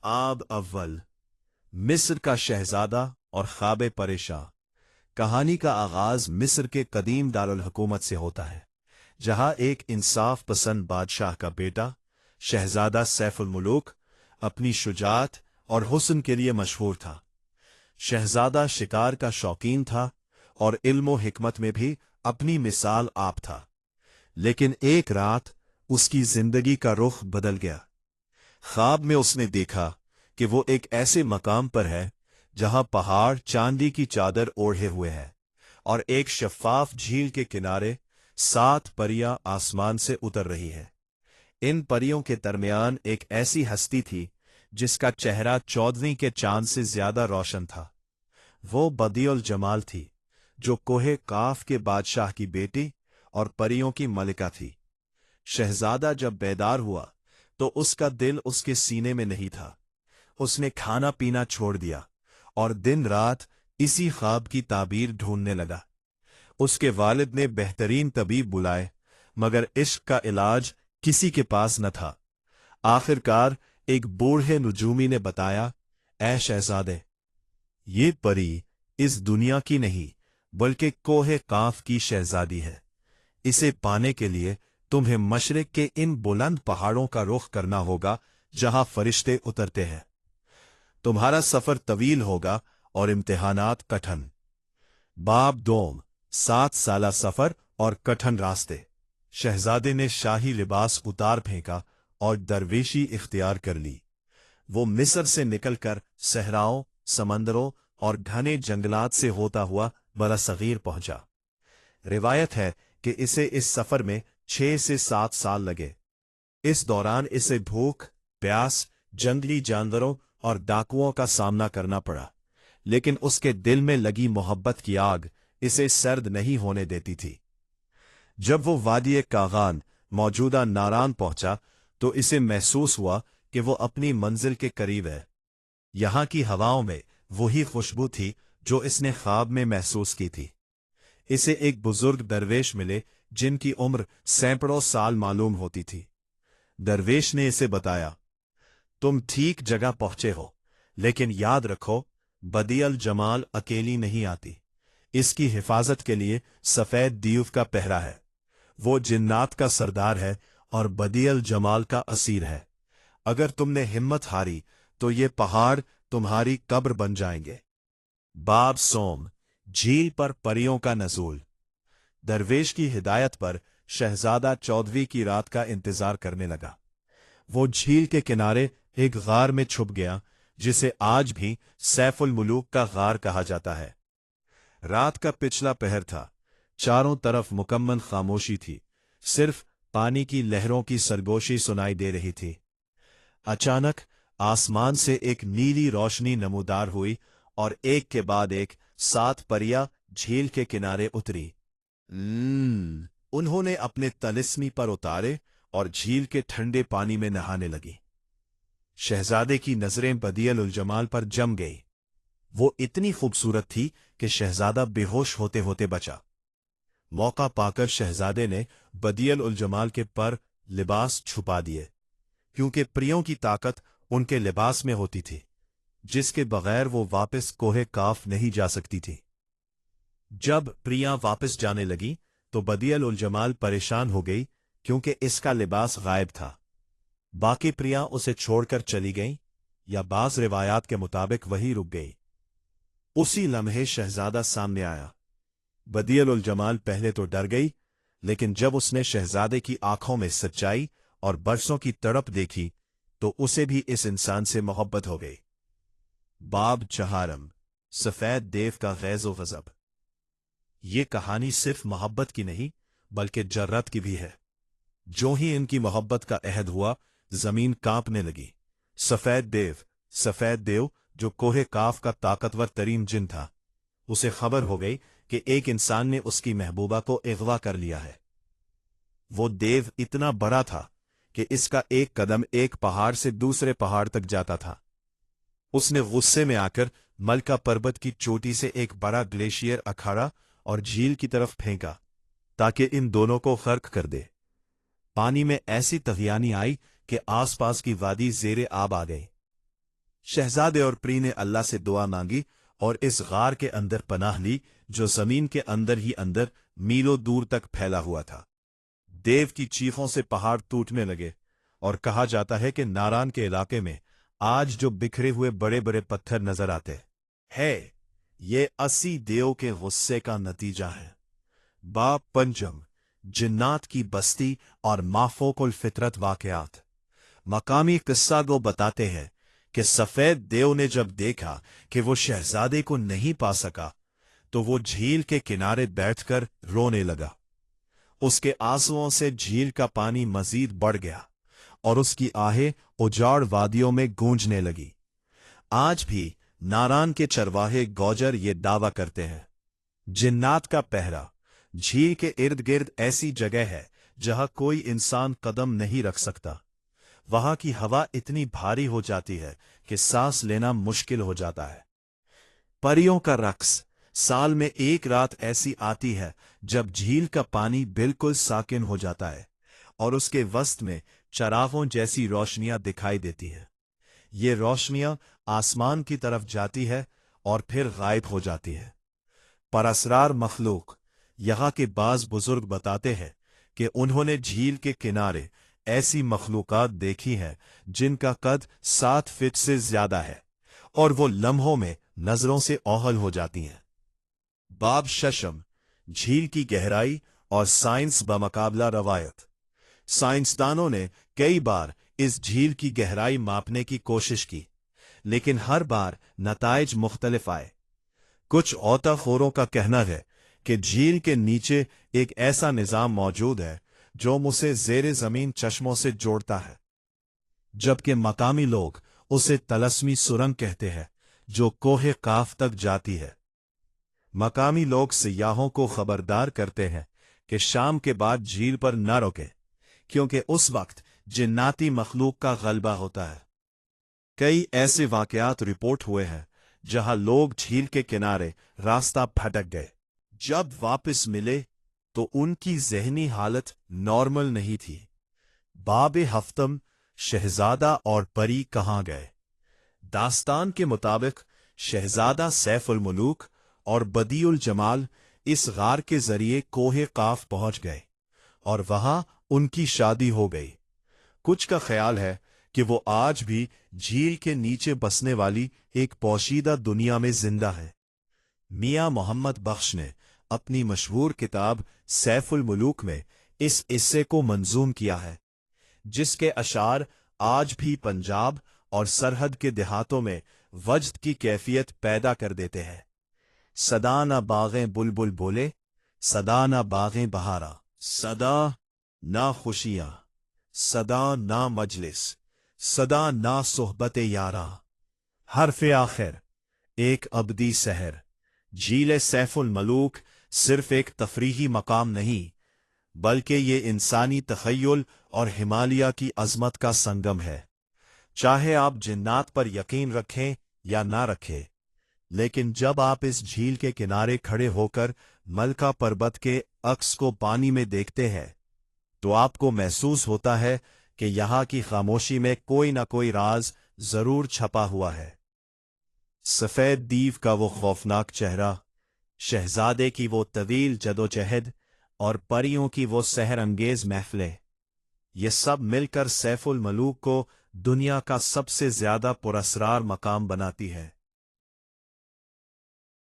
आब अव्वल। मिस्र का शहजादा और ख्वाब परेशान। कहानी का आगाज मिस्र के कदीम दारुल हुकूमत से होता है, जहां एक इंसाफ पसंद बादशाह का बेटा शहजादा सैफुल मुलूक अपनी शुजाअत और हुस्न के लिए मशहूर था। शहजादा शिकार का शौकीन था और इल्म व हिकमत में भी अपनी मिसाल आप था। लेकिन एक रात उसकी जिंदगी का रुख बदल गया। ख्वाब में उसने देखा कि वो एक ऐसे मकाम पर है जहां पहाड़ चांदी की चादर ओढ़े हुए हैं और एक शफाफ झील के किनारे 7 परियां आसमान से उतर रही है। इन परियों के दरमियान एक ऐसी हस्ती थी जिसका चेहरा 14वीं के चांद से ज्यादा रोशन था। वो बदियुल जमाल थी, जो कोहे काफ के बादशाह की बेटी और परियों की मलिका थी। शहजादा जब बेदार हुआ तो उसका दिल उसके सीने में नहीं था। उसने खाना पीना छोड़ दिया और दिन रात इसी ख्वाब की ताबीर ढूंढने लगा। उसके वालिद ने बेहतरीन तबीब बुलाए, मगर इश्क का इलाज किसी के पास न था। आखिरकार एक बूढ़े नुजूमी ने बताया, ऐ शहजादे, ये परी इस दुनिया की नहीं बल्कि कोहे काफ की शहजादी है। इसे पाने के लिए तुम्हें मशरिक के इन बुलंद पहाड़ों का रुख करना होगा जहां फरिश्ते उतरते हैं। तुम्हारा सफर तवील होगा और इम्तिहानात कठिन। बाब दोम 7 साला सफर और कठिन रास्ते। शहजादे ने शाही लिबास उतार फेंका और दरवेशी इख्तियार कर ली। वो मिस्र से निकलकर सहराओं, समंदरों और घने जंगलात से होता हुआ बरसगीर पहुंचा। रिवायत है कि इसे इस सफर में 6 से 7 साल लगे। इस दौरान इसे भूख, प्यास, जंगली जानवरों और डाकुओं का सामना करना पड़ा, लेकिन उसके दिल में लगी मोहब्बत की आग इसे सर्द नहीं होने देती थी। जब वो वादी कागान मौजूदा नारान पहुंचा तो इसे महसूस हुआ कि वो अपनी मंजिल के करीब है। यहां की हवाओं में वही खुशबू थी जो इसने ख्वाब में महसूस की थी। इसे एक बुजुर्ग दरवेश मिले जिनकी उम्र सैकड़ों साल मालूम होती थी। दरवेश ने इसे बताया, तुम ठीक जगह पहुंचे हो, लेकिन याद रखो, बदियल जमाल अकेली नहीं आती। इसकी हिफाजत के लिए सफेद दीव का पहरा है। वो जिन्नात का सरदार है और बदियल जमाल का असीर है। अगर तुमने हिम्मत हारी तो ये पहाड़ तुम्हारी कब्र बन जाएंगे। बाब सोम, झील पर परियों का नज़ूल। दरवेश की हिदायत पर शहजादा 14वीं की रात का इंतजार करने लगा। वो झील के किनारे एक गार में छुप गया, जिसे आज भी सैफुल मुलूक का गार कहा जाता है। रात का पिछला पहर था। चारों तरफ मुकम्मल खामोशी थी, सिर्फ पानी की लहरों की सरगोशी सुनाई दे रही थी। अचानक आसमान से एक नीली रोशनी नमूदार हुई और एक के बाद एक 7 परियां झील के किनारे उतरी। उन्होंने अपने तलिस्मी पर उतारे और झील के ठंडे पानी में नहाने लगी। शहजादे की नजरें बदियल उल जमाल पर जम गई। वो इतनी खूबसूरत थी कि शहजादा बेहोश होते होते बचा। मौका पाकर शहजादे ने बदियल उल जमाल के पर लिबास छुपा दिए, क्योंकि प्रियों की ताकत उनके लिबास में होती थी, जिसके बगैर वो वापस कोहे काफ नहीं जा सकती थी। जब प्रियां वापस जाने लगी तो बदियल उल जमाल परेशान हो गई, क्योंकि इसका लिबास गायब था। बाकी प्रियां उसे छोड़कर चली गईं या बाज रिवायात के मुताबिक वही रुक गई। उसी लम्हे शहजादा सामने आया। बदियल उल जमाल पहले तो डर गई, लेकिन जब उसने शहजादे की आंखों में सच्चाई और बरसों की तड़प देखी तो उसे भी इस इंसान से मोहब्बत हो गई। बाब चहारम, सफेद देव का गैज़ो गज़ब। ये कहानी सिर्फ मोहब्बत की नहीं बल्कि जर्रत की भी है। जो ही इनकी मोहब्बत का अहद हुआ, जमीन कांपने लगी। सफेद देव जो कोहे काफ का ताकतवर तरीन जिन था, उसे खबर हो गई कि एक इंसान ने उसकी महबूबा को अगवा कर लिया है। वो देव इतना बड़ा था कि इसका एक कदम एक पहाड़ से दूसरे पहाड़ तक जाता था। उसने गुस्से में आकर मलका पर्वत की चोटी से एक बड़ा ग्लेशियर अखाड़ा और झील की तरफ फेंका, ताकि इन दोनों को गर्क कर दे। पानी में ऐसी तगयानी आई कि आसपास की वादी जेरे आब आ गई। शहजादे और प्री ने अल्लाह से दुआ मांगी और इस गार के अंदर पनाह ली जो जमीन के अंदर ही अंदर मीलों दूर तक फैला हुआ था। देव की चीखों से पहाड़ टूटने लगे और कहा जाता है कि नारान के इलाके में आज जो बिखरे हुए बड़े बड़े पत्थर नजर आते हैं, ये 80 देव के गुस्से का नतीजा है। बाब पंचम, जिन्नात की बस्ती और माफोकुल फितरत वाकयात। मकामी किस्सा को बताते हैं कि सफेद देव ने जब देखा कि वो शहजादे को नहीं पा सका तो वो झील के किनारे बैठकर रोने लगा। उसके आंसुओं से झील का पानी मजीद बढ़ गया और उसकी आहें उजाड़ वादियों में गूंजने लगी। आज भी नारान के चरवाहे गौजर ये दावा करते हैं, जिन्नात का पहरा झील के इर्द गिर्द ऐसी जगह है जहां कोई इंसान कदम नहीं रख सकता। वहां की हवा इतनी भारी हो जाती है कि सांस लेना मुश्किल हो जाता है। परियों का रक्स, साल में एक रात ऐसी आती है जब झील का पानी बिल्कुल साकिन हो जाता है और उसके वस्त में चरागों जैसी रोशनियां दिखाई देती है। ये रोशनियां आसमान की तरफ जाती है और फिर गायब हो जाती है। पर असरार मखलूक, यहां के बाज बुजुर्ग बताते हैं कि उन्होंने झील के किनारे ऐसी मखलूकात देखी हैं जिनका कद 7 फीट से ज्यादा है और वो लम्हों में नजरों से ओहल हो जाती हैं। बाब शशम, झील की गहराई और साइंस बमुकाबला रवायत। साइंसदानों ने कई बार इस झील की गहराई मापने की कोशिश की, लेकिन हर बार नताइज मुख्तलिफ आए। कुछ औताखोरों का कहना है कि झील के नीचे एक ऐसा निजाम मौजूद है जो उसे जेरे जमीन चश्मों से जोड़ता है, जबकि मकामी लोग उसे तलस्मी सुरंग कहते हैं जो कोहे काफ तक जाती है। मकामी लोग सियाहों को खबरदार करते हैं कि शाम के बाद झील पर न रुके, क्योंकि उस वक्त जिन्नाती मखलूक का गलबा होता है। कई ऐसे वाकयात रिपोर्ट हुए हैं जहां लोग झील के किनारे रास्ता भटक गए। जब वापस मिले तो उनकी जहनी हालत नॉर्मल नहीं थी। बाब हफ्तम, शहजादा और परी कहाँ गए? दास्तान के मुताबिक शहजादा सैफुल मुलूक और बदीउल जमाल इस गार के जरिए कोहे काफ पहुंच गए और वहां उनकी शादी हो गई। कुछ का ख्याल है कि वो आज भी झील के नीचे बसने वाली एक पोशीदा दुनिया में जिंदा है। मियां मोहम्मद बख्श ने अपनी मशहूर किताब सैफुल मुलूक में इस किस्से को मंजूम किया है, जिसके अशार आज भी पंजाब और सरहद के देहातों में वजद की कैफियत पैदा कर देते हैं। सदा ना बागें बुलबुल बोले, सदा ना बागें बहारा, सदा ना खुशियां, सदा ना मजलिस, सदा ना सोहबत यारा। हरफ़े आखिर एक अबदी सहर। झील सैफुल मलूक सिर्फ एक तफरीही मकाम नहीं, बल्कि ये इंसानी तखय्युल और हिमालय की अजमत का संगम है। चाहे आप जिन्नात पर यकीन रखें या ना रखें, लेकिन जब आप इस झील के किनारे खड़े होकर मलका पर्वत के अक्स को पानी में देखते हैं तो आपको महसूस होता है कि यहाँ की खामोशी में कोई ना कोई राज जरूर छपा हुआ है। सफेद दीव का वो खौफनाक चेहरा, शहजादे की वो तवील जदोजहद और परियों की वो सहर अंगेज महफिलें, ये सब मिलकर सैफुल मलूक को दुनिया का सबसे ज्यादा पुरअसरार मकाम बनाती है।